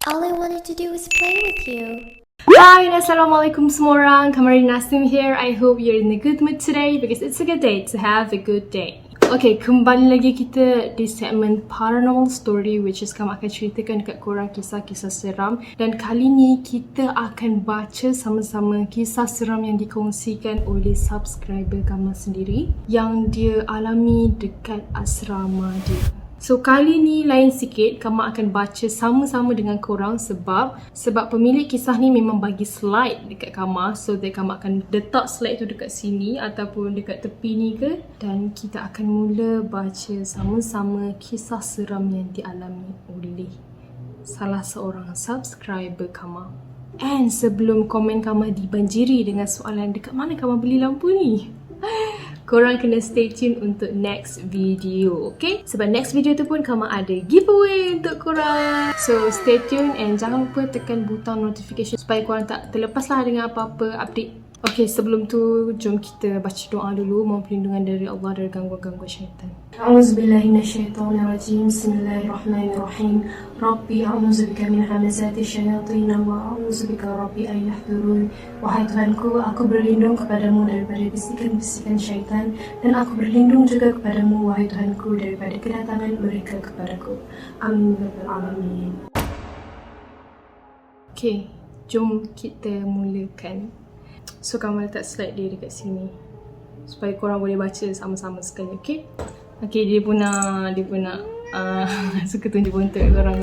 All I wanted to do was play with you. Hi, Assalamualaikum semua orang. Kamarin Nasim here. I hope you're in a good mood today because it's a good day to have a good day. Okay, kembali lagi kita di segmen Paranormal Story, which is kami akan ceritakan dekat korang kisah-kisah seram. Dan kali ni kita akan baca sama-sama kisah seram yang dikongsikan oleh subscriber kami sendiri yang dia alami dekat asrama dia. So kali ni lain sikit, Kama akan baca sama-sama dengan korang sebab pemilik kisah ni memang bagi slide dekat Kama. So that Kama akan letak slide tu dekat sini ataupun dekat tepi ni ke. Dan kita akan mula baca sama-sama kisah seram yang dialami oleh salah seorang subscriber Kama. And sebelum komen Kama dibanjiri dengan soalan dekat mana Kama beli lampu ni, korang kena stay tune untuk next video, okay? Sebab next video tu pun Kama ada giveaway untuk korang. So stay tune and jangan lupa tekan butang notification supaya korang tak terlepas lah dengan apa-apa update. Okay, sebelum tu jom kita baca doa dulu, mohon perlindungan dari Allah dari gangguan-gangguan syaitan. A'udzubillahi minasyaitonirrajim. Bismillahirrahmanirrahim. Rabbi a'udzubika min hamazati syayatin wa a'udzubika rabbi an yahdurun. Wahai Tuhanku, aku berlindung kepadamu daripada bisikan-bisikan syaitan dan aku berlindung juga kepadamu wahai Tuhanku daripada kedatangan mereka kepadaku. Amin ya rabbal alamin. Okay, jom kita mulakan. So Kama letak slide dia dekat sini supaya korang boleh baca sama-sama sekali, okay? Okay, dia pun nak suka tunjuk bontot korang.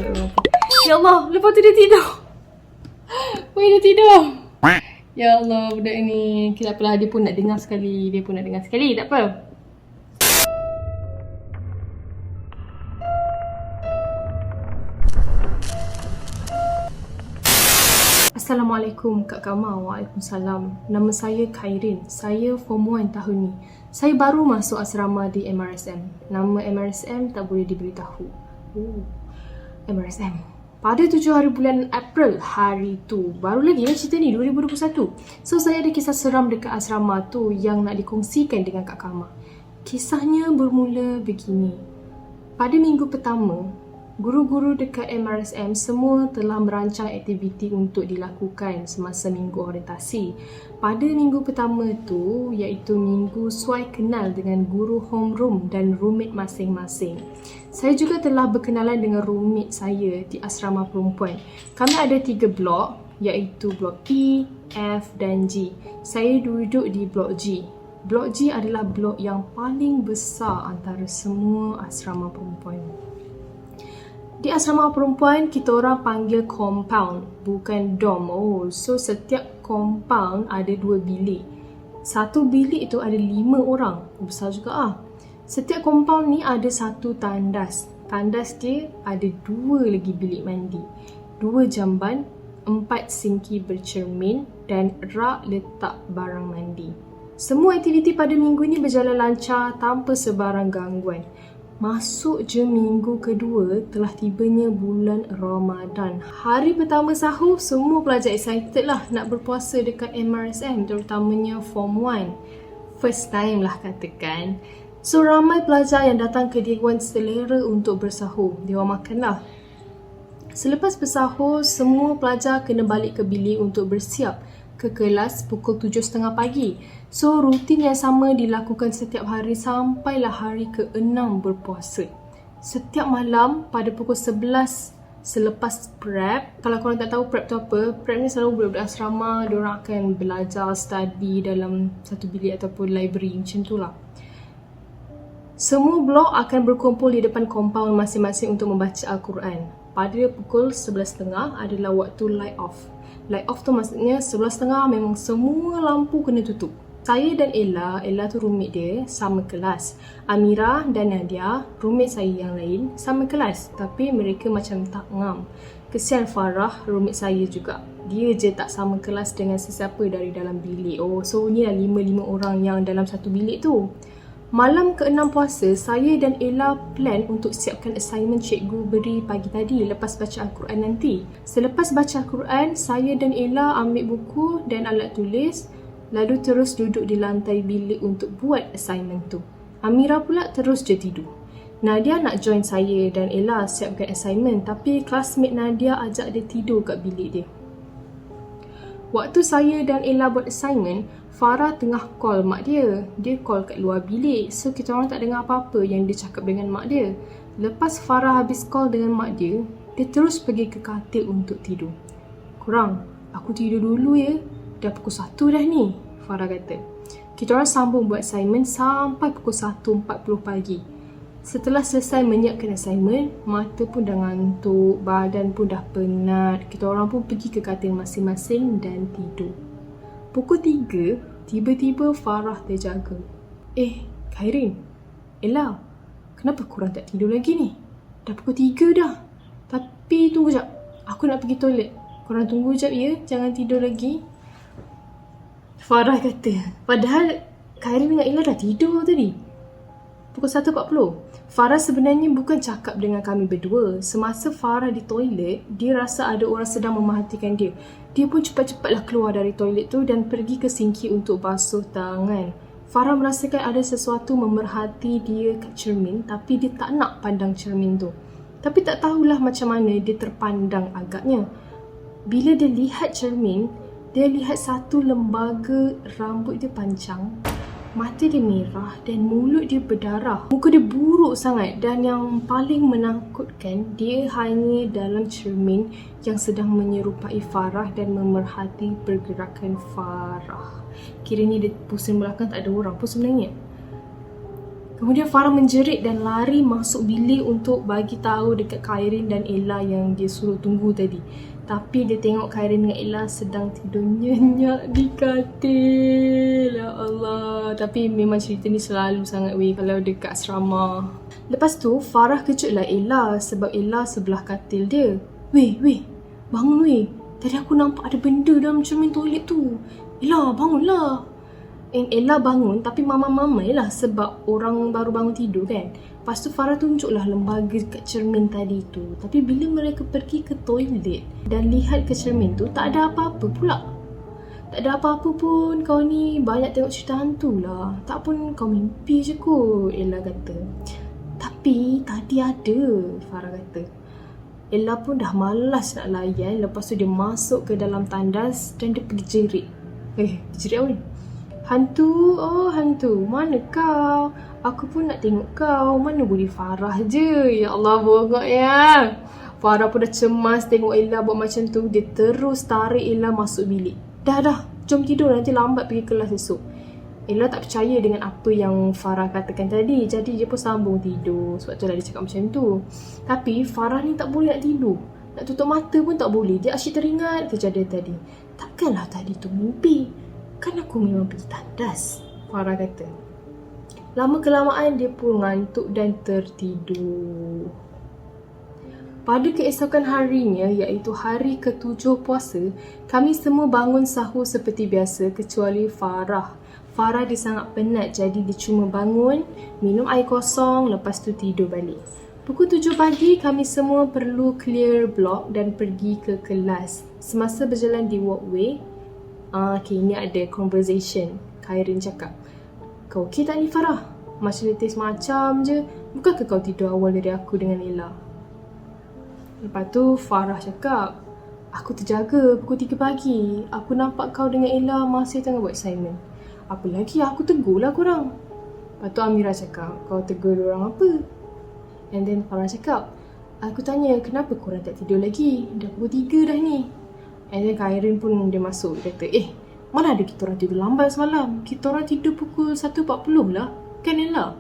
Ya Allah, lepas tu dia tidur. Weh, dia tidur. Ya Allah, budak ni. Okay, tak apalah, dia pun nak dengar sekali. Tak apa. Assalamualaikum Kak Kama. Waalaikumsalam. Nama saya Khairin. Saya Form 1 tahun ni. Saya baru masuk asrama di MRSM. Nama MRSM tak boleh diberitahu. MRSM. Pada 7 hari bulan April, hari tu. Baru lagi lah cerita ni, 2021. So saya ada kisah seram dekat asrama tu yang nak dikongsikan dengan Kak Kama. Kisahnya bermula begini. Pada minggu pertama, guru-guru dekat MRSM semua telah merancang aktiviti untuk dilakukan semasa minggu orientasi. Pada minggu pertama tu, iaitu minggu suai kenal dengan guru homeroom dan roommate masing-masing. Saya juga telah berkenalan dengan roommate saya di asrama perempuan. Kami ada 3 blok, iaitu blok E, F dan G. Saya duduk di blok G. Blok G adalah blok yang paling besar antara semua asrama perempuan. Di asrama perempuan, kita orang panggil compound, bukan dorm. So setiap compound ada 2 bilik. Satu bilik itu ada 5 orang. Besar juga ah. Setiap compound ni ada 1 tandas. Tandas dia ada 2 lagi bilik mandi, 2 jamban, 4 sinki bercermin dan rak letak barang mandi. Semua aktiviti pada minggu ni berjalan lancar tanpa sebarang gangguan. Masuk je minggu kedua, telah tibanya bulan Ramadan. Hari pertama sahur, semua pelajar excited lah nak berpuasa dekat MRSM, terutamanya Form 1. First time lah katakan. So ramai pelajar yang datang ke Dewan Selera untuk bersahur. Dia orang makan lah. Selepas bersahur, semua pelajar kena balik ke bilik untuk bersiap ke kelas pukul 7.30 pagi. So rutin yang sama dilakukan setiap hari sampailah hari ke-6 berpuasa. Setiap malam pada pukul 11 selepas prep. Kalau korang tak tahu prep tu apa, prep ni selalu budak-budak asrama, diorang akan belajar, study dalam satu bilik ataupun library macam tu lah. Semua blok akan berkumpul di depan compound masing-masing untuk membaca Al-Quran. Pada pukul 11.30 adalah waktu light off. Light off tu maksudnya 11.30 memang semua lampu kena tutup. Saya dan Ella tu roommate dia, sama kelas. Amira dan Nadia, roommate saya yang lain, sama kelas. Tapi mereka macam tak ngam. Kesian Farah, roommate saya juga. Dia je tak sama kelas dengan sesiapa dari dalam bilik. So ni lah 5 orang yang dalam satu bilik tu. Malam ke-6 puasa, saya dan Ella plan untuk siapkan assignment cikgu beri pagi tadi lepas baca Al-Quran nanti. Selepas baca Al-Quran, saya dan Ella ambil buku dan alat tulis, lalu terus duduk di lantai bilik untuk buat assignment tu. Amira pula terus je tidur. Nadia nak join saya dan Ella siapkan assignment, tapi classmate Nadia ajak dia tidur kat bilik dia. Waktu saya dan Ella buat assignment, Farah tengah call mak dia. Dia call kat luar bilik, so kita orang tak dengar apa-apa yang dia cakap dengan mak dia. Lepas Farah habis call dengan mak dia, dia terus pergi ke katil untuk tidur. "Korang, aku tidur dulu ya. Dah pukul 1 dah ni," Farah kata. Kita orang sambung buat assignment sampai pukul 1.40 pagi. Setelah selesai menyiapkan assignment, mata pun dah ngantuk, badan pun dah penat. Kita orang pun pergi ke katil masing-masing dan tidur. Pukul 3, tiba-tiba Farah terjaga. Khairin, Ella, kenapa korang tak tidur lagi ni? Dah pukul 3 dah. Tapi tunggu jap, aku nak pergi toilet. Korang tunggu jap ya, jangan tidur lagi. Farah kata, padahal Khairin dengan Ella dah tidur tadi. Pukul 1.40. Farah sebenarnya bukan cakap dengan kami berdua. Semasa Farah di toilet, dia rasa ada orang sedang memerhatikan dia. Dia pun cepat-cepatlah keluar dari toilet tu dan pergi ke sinki untuk basuh tangan. Farah merasakan ada sesuatu memerhati dia kat cermin, tapi dia tak nak pandang cermin tu. Tapi tak tahulah macam mana dia terpandang agaknya. Bila dia lihat cermin, dia lihat satu lembaga rambut dia panjang, mata dia merah dan mulut dia berdarah. Muka dia buruk sangat dan yang paling menakutkan, dia hanya dalam cermin yang sedang menyerupai Farah dan memerhati pergerakan Farah. Kiranya dia pusing belakang tak ada orang pun sebenarnya. Kemudian Farah menjerit dan lari masuk bilik untuk bagi tahu dekat Khairin dan Ella yang dia suruh tunggu tadi. Tapi dia tengok Khairin dengan Ella sedang tidur nyenyak di katil. Ya Allah. Tapi memang cerita ni selalu sangat kalau dekat asrama. Lepas tu Farah kejutlah Ella sebab Ella sebelah katil dia. Weh, bangun weh. Tadi aku nampak ada benda dalam cermin toilet tu. Ella, bangunlah. Ella bangun tapi mama-mama lah sebab orang baru bangun tidur kan. Lepas tu Farah tunjuklah lembaga kat cermin tadi tu. Tapi bila mereka pergi ke toilet dan lihat ke cermin tu, tak ada apa-apa pula. Tak ada apa-apa pun, kau ni banyak tengok cerita hantu lah. Tak pun kau mimpi je kot, Ella kata. Tapi tadi ada, Farah kata. Ella pun dah malas nak layan. Lepas tu dia masuk ke dalam tandas dan dia pergi jerit. Jerit apa ni? "Hantu, oh hantu, mana kau? Aku pun nak tengok kau. Mana boleh Farah je." Ya Allah, bongok ya. Farah pun dah cemas tengok Ella buat macam tu. Dia terus tarik Ella masuk bilik. Dah, jom tidur, nanti lambat pergi kelas esok. Ella tak percaya dengan apa yang Farah katakan tadi. Jadi dia pun sambung tidur. Sebab tu lah dia cakap macam tu. Tapi Farah ni tak boleh nak tidur. Nak tutup mata pun tak boleh. Dia asyik teringat kejadian tadi. Takkanlah tadi tu mimpi. Kan aku memang pergi tandas, Farah kata. Lama-kelamaan dia pun ngantuk dan tertidur. Pada keesokan harinya, iaitu hari ke-7 puasa, kami semua bangun sahur seperti biasa kecuali Farah. Farah dia sangat penat, jadi dia cuma bangun, minum air kosong, lepas tu tidur balik. Pukul 7 pagi, kami semua perlu clear blok dan pergi ke kelas. Semasa berjalan di walkway, ini ada conversation. Khairin cakap, "Kau okey tak ni Farah? Macam letis macam je. Bukankah kau tidur awal dari aku dengan Ella?" Lepas tu Farah cakap, "Aku terjaga pukul 3 pagi. Aku nampak kau dengan Ella masih tengah buat assignment. Apa lagi aku tegurlah korang." Lepas tu Amira cakap, "Kau tegur diorang apa?" And then Farah cakap, "Aku tanya kenapa korang tak tidur lagi? Dah pukul 3 dah ni." And then Khairin pun dia masuk. Dia kata, mana ada kita orang tidur lambat semalam? Kita orang tidur pukul 1.40 lah. Kan Ella?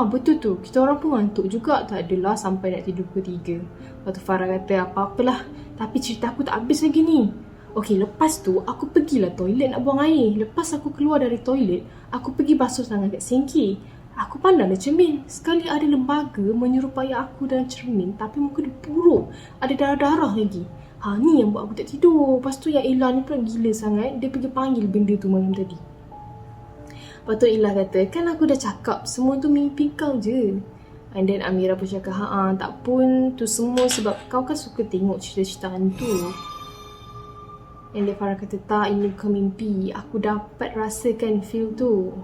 Betul tu. Kita orang pun ngantuk juga. Tak adalah sampai nak tidur pukul 3. Lepas tu Farah kata, apa-apalah. Tapi cerita aku tak habis lagi ni. Okey, lepas tu aku pergilah toilet nak buang air. Lepas aku keluar dari toilet, aku pergi basuh tangan kat sinki. Aku pandang dalam cermin. Sekali ada lembaga menyerupai aku dalam cermin. Tapi muka dia buruk. Ada darah-darah lagi. Ni yang buat aku tak tidur. Lepas tu yang Ella ni pula gila sangat. Dia pergi panggil benda tu malam tadi. Lepas tu Ella kata, "Kan aku dah cakap semua tu mimpi kau je." And then Amira pun cakap, tak pun tu semua sebab kau kan suka tengok cerita-cerita hantu. And then Farah kata, "Tak, ini bukan mimpi. Aku dapat rasakan feel tu."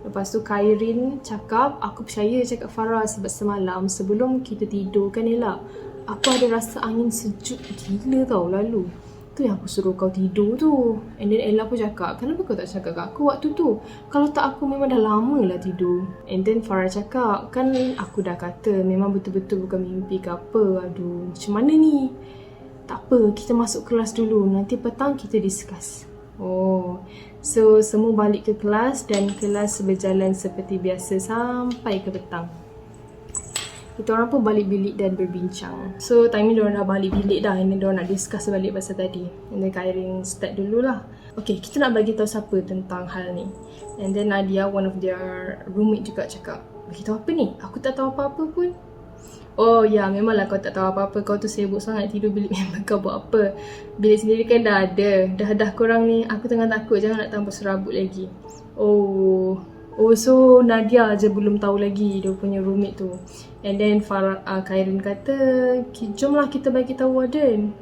Lepas tu Kairin cakap, aku percaya cakap Farah sebab semalam sebelum kita tidur kan Ella, aku ada rasa angin sejuk gila tau lalu. Tu yang aku suruh kau tidur tu. And then Ella pun cakap, kenapa kau tak cakap kat aku waktu tu? Kalau tak aku memang dah lama lah tidur. And then Farah cakap, kan aku dah kata memang betul-betul bukan mimpi ke apa. Aduh, macam mana ni? Tak apa, kita masuk kelas dulu. Nanti petang kita discuss. Oh, so semua balik ke kelas dan kelas berjalan seperti biasa sampai ke petang. Kita orang pun balik bilik dan berbincang. So time ni diorang dah balik bilik dah. And then diorang nak discuss balik pasal tadi. And then Kairin start dululah. Okay, kita nak bagi tahu siapa tentang hal ni. And then Nadia, one of their roommate juga cakap, bagi tahu apa ni? Aku tak tahu apa-apa pun. Oh ya, memanglah kau tak tahu apa-apa. Kau tu sibuk sangat tidur bilik member kau buat apa. Bilik sendiri kan dah ada. Dah korang ni. Aku tengah takut jangan nak tambah serabut lagi. Oh, so Nadia je belum tahu lagi dia punya roommate tu. And then Kairin kata, jomlah kita bagi tahu warden.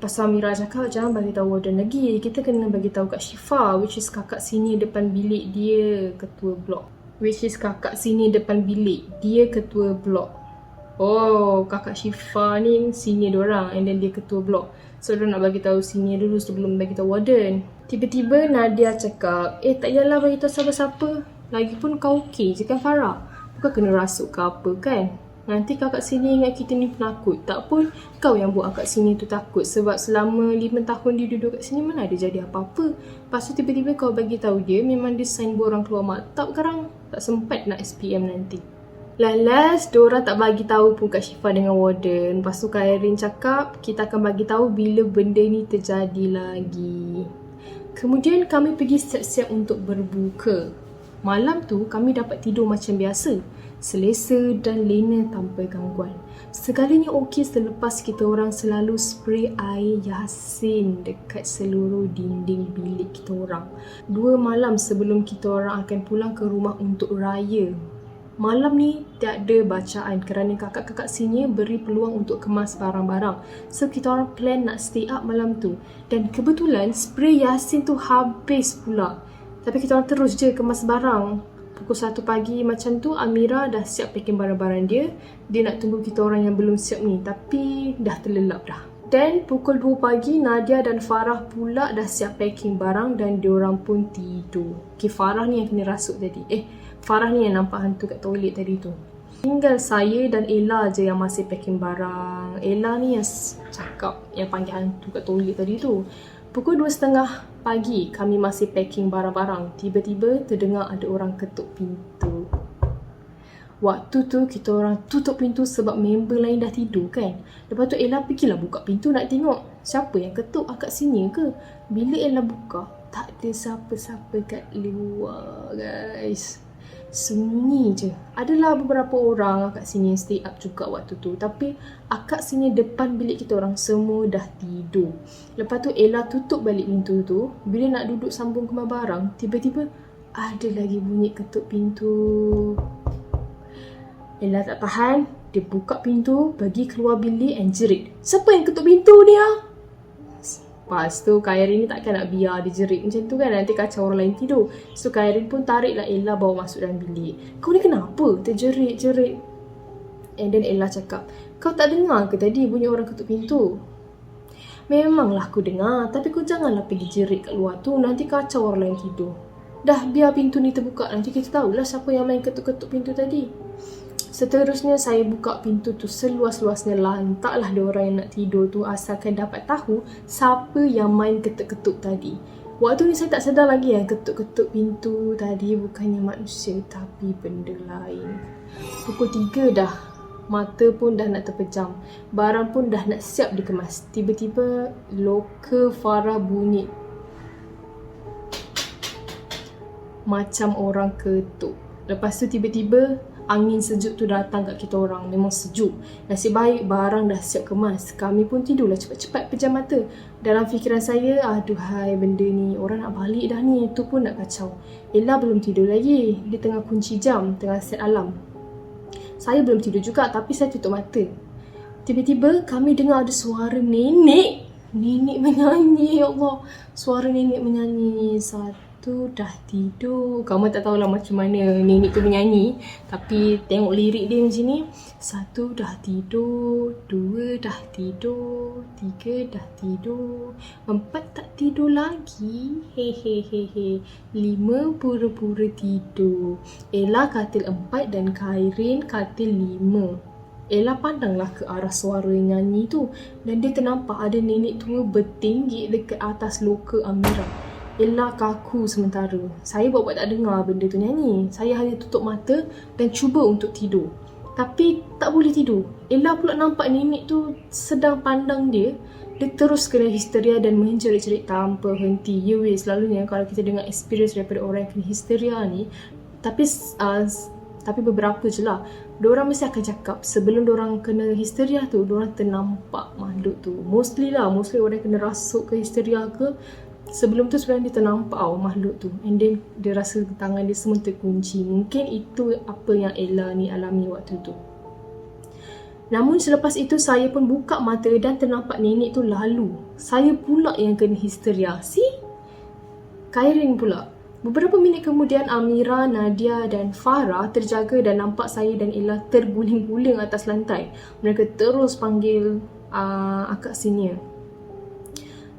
Pasal Mira cakap jangan bagi tahu warden lagi. Kita kena bagi tahu kat Syifa, which is kakak senior depan bilik dia ketua blok. Oh, kakak Syifa ni senior diorang and then dia ketua blok. So dia nak bagi tahu senior dulu sebelum bagi tahu warden. Tiba-tiba Nadia cakap, tak payahlah bagi tahu siapa-siapa. Lagipun kau okey je kan Farah? Bukan kena rasuk ke apa kan? Nanti kakak sini ingat kita ni penakut. Tak pun kau yang buat kakak sini tu takut. Sebab selama 5 tahun dia duduk kat sini mana ada jadi apa-apa. Lepas tu tiba-tiba kau bagi tahu dia memang dia sign borang keluar maktab sekarang. Tak sempat nak SPM nanti. Last, diorang tak bagi tahu pun kat Syifa dengan warden. Lepas tu Kairin cakap, kita akan bagi tahu bila benda ni terjadi lagi. Kemudian kami pergi siap-siap untuk berbuka. Malam tu kami dapat tidur macam biasa, selesa dan lena tanpa gangguan. Segalanya okey selepas kita orang selalu spray air Yasin dekat seluruh dinding bilik kita orang. 2 malam sebelum kita orang akan pulang ke rumah untuk raya. Malam ni tiada bacaan kerana kakak-kakak senior beri peluang untuk kemas barang-barang. So kita orang plan nak stay up malam tu. Dan kebetulan spray Yasin tu habis pula. Tapi kita orang terus je kemas barang. Pukul 1 pagi macam tu Amira dah siap packing barang-barang dia. Dia nak tunggu kita orang yang belum siap ni. Tapi dah terlelap dah. Dan pukul 2 pagi Nadia dan Farah pula dah siap packing barang dan diorang pun tidur. Okay, Farah ni yang kena rasuk tadi. Farah ni yang nampak hantu kat toilet tadi tu. Tinggal saya dan Ella je yang masih packing barang. Ella ni yang cakap, yang panggil hantu kat toilet tadi tu. Pukul 2.30 pagi kami masih packing barang-barang. Tiba-tiba terdengar ada orang ketuk pintu. Waktu tu kita orang tutup pintu sebab member lain dah tidur kan. Lepas tu Ella pergilah buka pintu nak tengok siapa yang ketuk, akak sini ke. Bila Ella buka, tak ada siapa-siapa kat luar guys. Sunyi je. Adalah beberapa orang akak sini yang stay up juga waktu tu. Tapi akak sini depan bilik kita orang semua dah tidur. Lepas tu Ella tutup balik pintu tu. Bila nak duduk sambung kemas barang, tiba-tiba ada lagi bunyi ketuk pintu. Ella tak tahan. Dia buka pintu, pergi keluar bilik and jerit. Siapa yang ketuk pintu ni ah? Lepas tu Kairin ni takkan nak biar dia jerit macam tu kan. Nanti kacau orang lain tidur. So Kairin pun tariklah Ella bawa masuk dalam bilik. Kau ni kenapa terjerit-jerit? And then Ella cakap, kau tak dengar ke tadi bunyi orang ketuk pintu? Memanglah aku dengar. Tapi kau janganlah pergi jerit kat luar tu. Nanti kacau orang lain tidur. Dah biar pintu ni terbuka. Nanti kita tahulah siapa yang main ketuk-ketuk pintu tadi. Seterusnya saya buka pintu tu seluas-luasnya. Lantaklah diorang yang nak tidur tu asalkan dapat tahu siapa yang main ketuk-ketuk tadi. Waktu ni saya tak sedar lagi yang ketuk-ketuk pintu tadi bukannya manusia tapi benda lain. Pukul 3 dah. Mata pun dah nak terpejam. Barang pun dah nak siap dikemas. Tiba-tiba loka Farah bunyi macam orang ketuk. Lepas tu tiba-tiba angin sejuk tu datang kat kita orang. Memang sejuk. Nasib baik barang dah siap kemas. Kami pun tidurlah cepat-cepat pejam mata. Dalam fikiran saya, aduhai benda ni. Orang nak balik dah ni. Tu pun nak kacau. Ella belum tidur lagi. Dia tengah kunci jam. Tengah set alarm. Saya belum tidur juga tapi saya tutup mata. Tiba-tiba kami dengar ada suara nenek. Nenek menyanyi. Ya Allah. Suara nenek menyanyi. 1, Satu dah tidur. Kamu tak tahulah macam mana nenek tu menyanyi, tapi tengok lirik dia macam ni. Satu dah tidur, dua dah tidur, tiga dah tidur, empat tak tidur lagi, hehehehe, lima pura-pura tidur. Ella katil 4 dan Khairin katil 5. Ella pandanglah ke arah suara nyanyi tu dan dia ternampak ada nenek tua bertinggi dekat atas loka Amira. Ella kaku sementara. Saya buat-buat tak dengar benda tu nyanyi. Saya hanya tutup mata dan cuba untuk tidur. Tapi tak boleh tidur. Ella pula nampak nenek tu sedang pandang dia. Dia terus kena histeria dan menjerit-jerit tanpa henti. Ya weh, selalunya kalau kita dengar experience daripada orang yang kena histeria ni, tapi beberapa je lah, diorang mesti akan cakap sebelum diorang kena histeria tu, diorang ternampak makhluk tu. Mostly orang yang kena rasuk ke histeria ke, sebelum tu sebenarnya dia ternampak makhluk tu. And then dia rasa tangan dia semua terkunci. Mungkin itu apa yang Ella ni alami waktu tu. Namun selepas itu saya pun buka mata dan ternampak nenek tu lalu. Saya pula yang kena histeria. Khairin pula. Beberapa minit kemudian Amira, Nadia dan Farah terjaga dan nampak saya dan Ella terguling-guling atas lantai. Mereka terus panggil akak senior.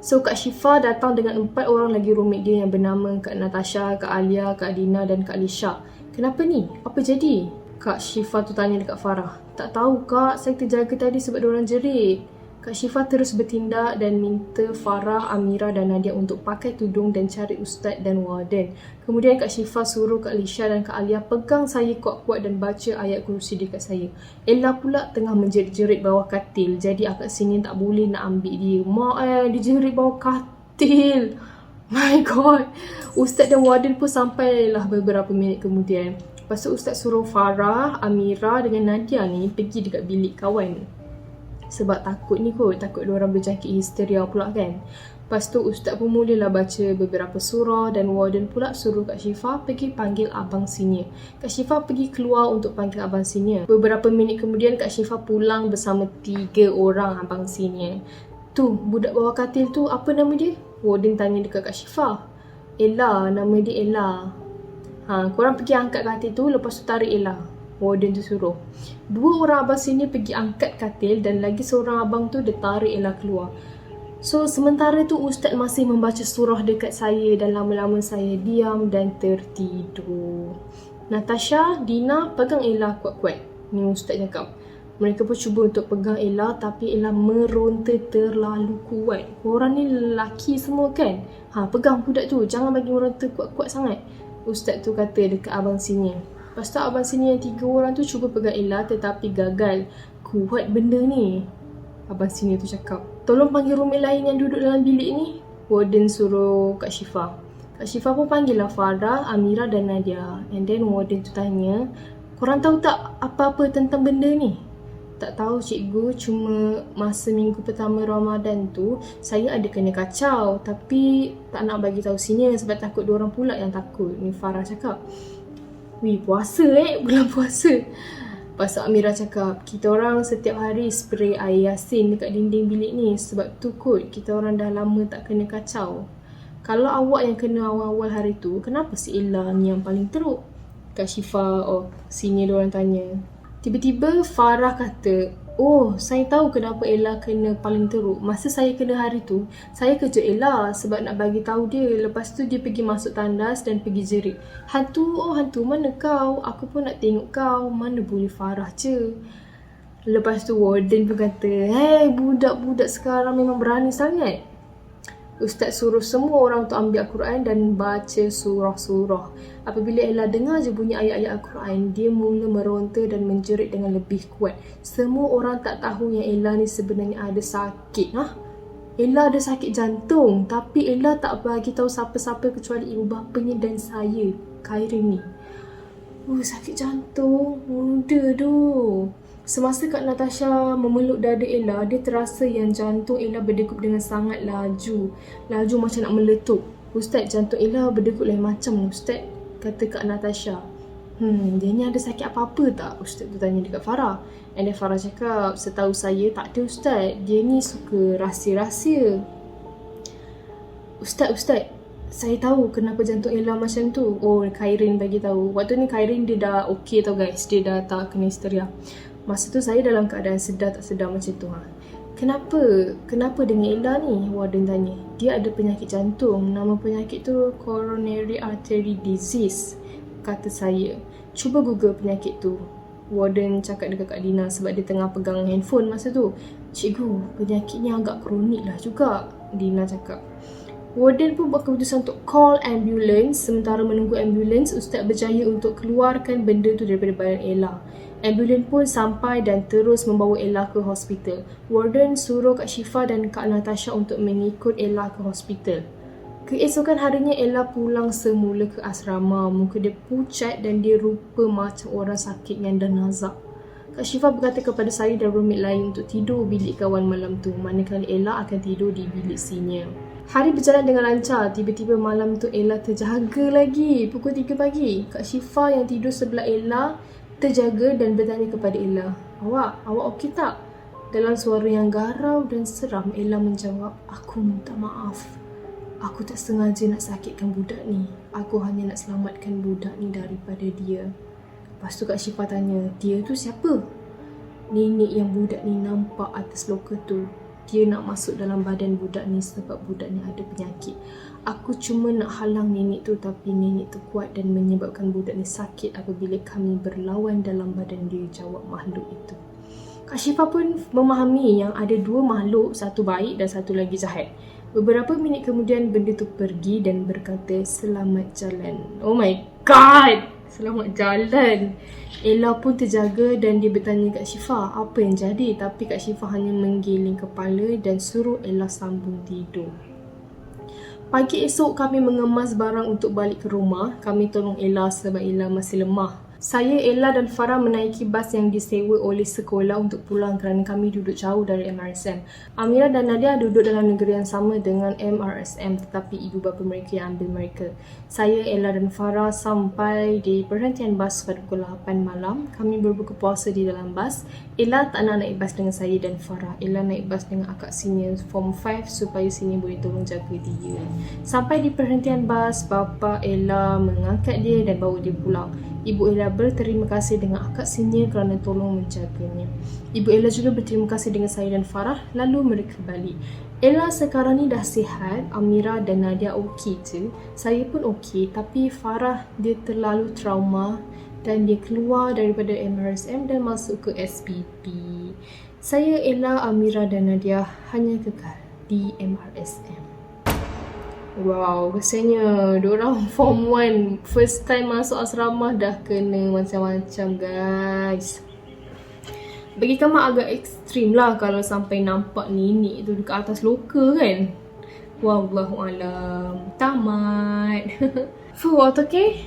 So Kak Syifa datang dengan 4 orang lagi roommate dia yang bernama Kak Natasha, Kak Alia, Kak Dina dan Kak Lisha. Kenapa ni? Apa jadi? Kak Syifa tu tanya dekat Farah. Tak tahu kak, saya terjaga tadi sebab diorang jerit. Kak Syifa terus bertindak dan minta Farah, Amira dan Nadia untuk pakai tudung dan cari ustaz dan warden. Kemudian Kak Syifa suruh Kak Lisha dan Kak Alia pegang saya kuat-kuat dan baca ayat kursi dekat saya. Ella pula tengah menjerit-jerit bawah katil. Jadi akak sini tak boleh nak ambil dia. Dia jerit bawah katil. My god. Ustaz dan warden pun sampailah beberapa minit kemudian. Lepas tu ustaz suruh Farah, Amira dengan Nadia ni pergi dekat bilik kawan. Sebab takut diorang berjangkit histeria pula kan. Lepas tu ustaz pun mulalah baca beberapa surah dan warden pula suruh Kak Syifa pergi panggil abang senior. Kak Syifa pergi keluar untuk panggil abang senior. Beberapa minit kemudian Kak Syifa pulang bersama 3 orang abang senior. Tu, budak bawah katil tu apa nama dia? Warden tanya dekat Kak Syifa. Ella, nama dia Ella. Korang pergi angkat katil tu, lepas tu tarik Ella. Warden tu suruh. 2 orang abang sini pergi angkat katil dan lagi seorang abang tu dia tarik Ella keluar. So sementara tu ustaz masih membaca surah dekat saya dan lama-lama saya diam dan tertidur. Natasha, Dina pegang Ella kuat-kuat. Ni ustaz cakap. Mereka pun cuba untuk pegang Ella tapi Ella meronta terlalu kuat. Korang ni lelaki semua kan? Pegang budak tu, jangan bagi meronta kuat-kuat sangat. Ustaz tu kata dekat abang sini. Lepas tu abang sini yang 3 orang tu cuba pegang Ella tetapi gagal. Kuat benda ni. Abang sini tu cakap. Tolong panggil roommate lain yang duduk dalam bilik ni. Warden suruh Kak Syifa. Kak Syifa pun panggil lah Farah, Amira dan Nadia. And then warden tu tanya, korang tahu tak apa-apa tentang benda ni? Tak tahu cikgu, cuma masa minggu pertama Ramadan tu saya ada kena kacau. Tapi tak nak bagi tahu sini sebab takut diorang pula yang takut. Ni Farah cakap. Wih, puasa bulan puasa. Lepas tu Amira cakap, kita orang setiap hari spray air yasin dekat dinding bilik ni. Sebab tu kot kita orang dah lama tak kena kacau. Kalau awak yang kena awal-awal hari tu, kenapa si Ella ni yang paling teruk? Kak Syifa, senior diorang tanya. Tiba-tiba Farah kata, saya tahu kenapa Ella kena paling teruk. Masa saya kena hari tu, saya kejut Ella sebab nak bagi tahu dia. Lepas tu dia pergi masuk tandas dan pergi jerit. Hantu, mana kau? Aku pun nak tengok kau. Mana boleh Farah je. Lepas tu warden pun kata, budak-budak sekarang memang berani sangat. Ustaz suruh semua orang untuk ambil Al-Quran dan baca surah-surah. Apabila Ella dengar je bunyi ayat-ayat Al-Quran, dia mula meronta dan menjerit dengan lebih kuat. Semua orang tak tahu yang Ella ni sebenarnya ada sakit. Ella ada sakit jantung, tapi Ella tak bagi tahu siapa-siapa kecuali ibu bapanya dan saya, Khairin ni. Sakit jantung, muda tu. Semasa Kak Natasha memeluk dada Ella, dia terasa yang jantung Ella berdegup dengan sangat laju. Laju macam nak meletup. Ustaz, jantung Ella berdegup lain macam Ustaz, kata Kak Natasha. Dia ni ada sakit apa-apa tak? Ustaz tu tanya dekat Farah. And then Farah cakap, setahu saya tak ada Ustaz. Dia ni suka rahsia-rahsia. Ustaz, Saya tahu kenapa jantung Ella macam tu. Oh, Khairin bagi tahu. Waktu ni Khairin dia dah okey tau guys. Dia dah tak kena histeria. Masa tu saya dalam keadaan sedar tak sedar macam tu. Kenapa dengan Ella ni? Warden tanya. Dia ada penyakit jantung. Nama penyakit tu coronary artery disease, kata saya. Cuba Google penyakit tu. Warden cakap dekat Kak Dina sebab dia tengah pegang handphone masa tu. Cikgu, penyakitnya agak kronik lah juga, Dina cakap. Warden pun buat keputusan untuk call ambulance. Sementara menunggu ambulance, Ustaz berjaya untuk keluarkan benda tu daripada badan Ella. Ambulans pun sampai dan terus membawa Ella ke hospital. Warden suruh Kak Syifa dan Kak Natasha untuk mengikut Ella ke hospital. Keesokan harinya Ella pulang semula ke asrama. Muka dia pucat dan dia rupa macam orang sakit yang dah nazak. Kak Syifa berkata kepada saya dan roommate lain untuk tidur bilik kawan malam tu, manakala Ella akan tidur di bilik senior. Hari berjalan dengan lancar. Tiba-tiba malam tu Ella terjaga lagi. Pukul 3 pagi. Kak Syifa yang tidur sebelah Ella terjaga dan bertanya kepada Ella, Awak okey tak? Dalam suara yang garau dan seram, Ella menjawab, aku minta maaf. Aku tak sengaja nak sakitkan budak ni. Aku hanya nak selamatkan budak ni daripada dia. Lepas tu Kak Syifa tanya, dia tu siapa? Nenek yang budak ni nampak atas loker tu. Dia nak masuk dalam badan budak ni sebab budak ni ada penyakit. Aku cuma nak halang nenek tu, tapi nenek tu kuat dan menyebabkan budak ni sakit apabila kami berlawan dalam badan dia, jawab makhluk itu. Kak Syifa pun memahami yang ada dua makhluk, satu baik dan satu lagi jahat. Beberapa minit kemudian benda tu pergi dan berkata, selamat jalan. Oh my god! Selamat jalan. Ella pun terjaga dan dia bertanya Kak Syifa, apa yang jadi? Tapi Kak Syifa hanya menggiling kepala dan suruh Ella sambung tidur. Pagi esok kami mengemas barang untuk balik ke rumah. Kami tolong Ella sebab Ella masih lemah. Saya, Ella dan Farah menaiki bas yang disewa oleh sekolah untuk pulang kerana kami duduk jauh dari MRSM. Amira dan Nadia duduk dalam negeri yang sama dengan MRSM tetapi ibu bapa mereka yang ambil mereka. Saya, Ella dan Farah sampai di perhentian bas pada pukul 8 malam. Kami berbuka puasa di dalam bas. Ella tak nak naik bas dengan saya dan Farah. Ella naik bas dengan akak senior Form 5 supaya senior boleh tolong jaga dia. Sampai di perhentian bas, bapa Ella mengangkat dia dan bawa dia pulang. Ibu Ella berterima kasih dengan akak senior kerana tolong menjaganya. Ibu Ella juga berterima kasih dengan saya dan Farah, lalu mereka balik. Ella sekarang ni dah sihat, Amira dan Nadia okey je. Saya pun okey, tapi Farah dia terlalu trauma dan dia keluar daripada MRSM dan masuk ke SPP. Saya, Ella, Amira dan Nadia hanya kekal di MRSM. Wow, rasanya diorang Form 1 first time masuk asrama dah kena macam-macam guys. Bagi Kamal agak ekstrim lah kalau sampai nampak nenek tu dekat atas loker kan. Wallahualam. Tamat. Fuh, okay?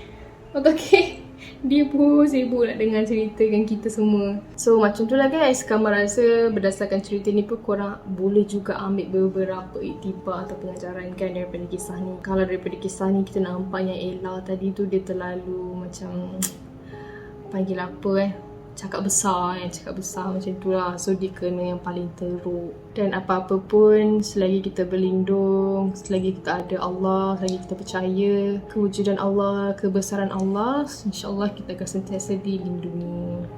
Dia pun sibuk nak dengar ceritakan kita semua. So macam tu lah guys. Kamal rasa berdasarkan cerita ni pun korang boleh juga ambil beberapa iktibar atau pengajaran kan daripada kisah ni. Kalau daripada kisah ni kita nampak yang Ella tadi tu dia terlalu macam panggil apa cakap besar macam tu lah. So dia kena yang paling teruk. Dan apa-apa pun selagi kita berlindung, selagi kita ada Allah, selagi kita percaya kewujudan Allah, kebesaran Allah, insyaAllah kita akan sentiasa dilindungi.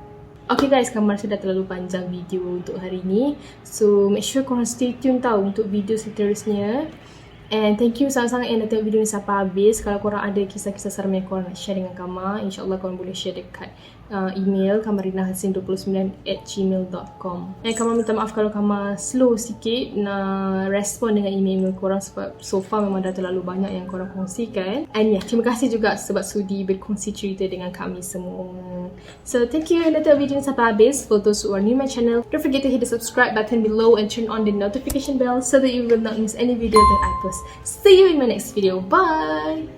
Okay guys, Kamal rasa dah terlalu panjang video untuk hari ni. So make sure korang stay tune tau untuk video seterusnya. And thank you sangat-sangat yang dah tengok video ni sampai habis. Kalau korang ada kisah-kisah seram yang korang nak share dengan Kamal, insyaAllah korang boleh share dekat email kamarinahasin29@gmail.com. And Kamal minta maaf kalau Kamal slow sikit nak respon dengan email korang sebab so far memang dah terlalu banyak yang korang kongsikan. And yeah, terima kasih juga sebab sudi berkongsi cerita dengan kami semua. So thank you yang dah tengok video ni sampai habis. For those who are new to my channel, don't forget to hit the subscribe button below and turn on the notification bell so that you will not miss any video that I post. See you in my next video. Bye!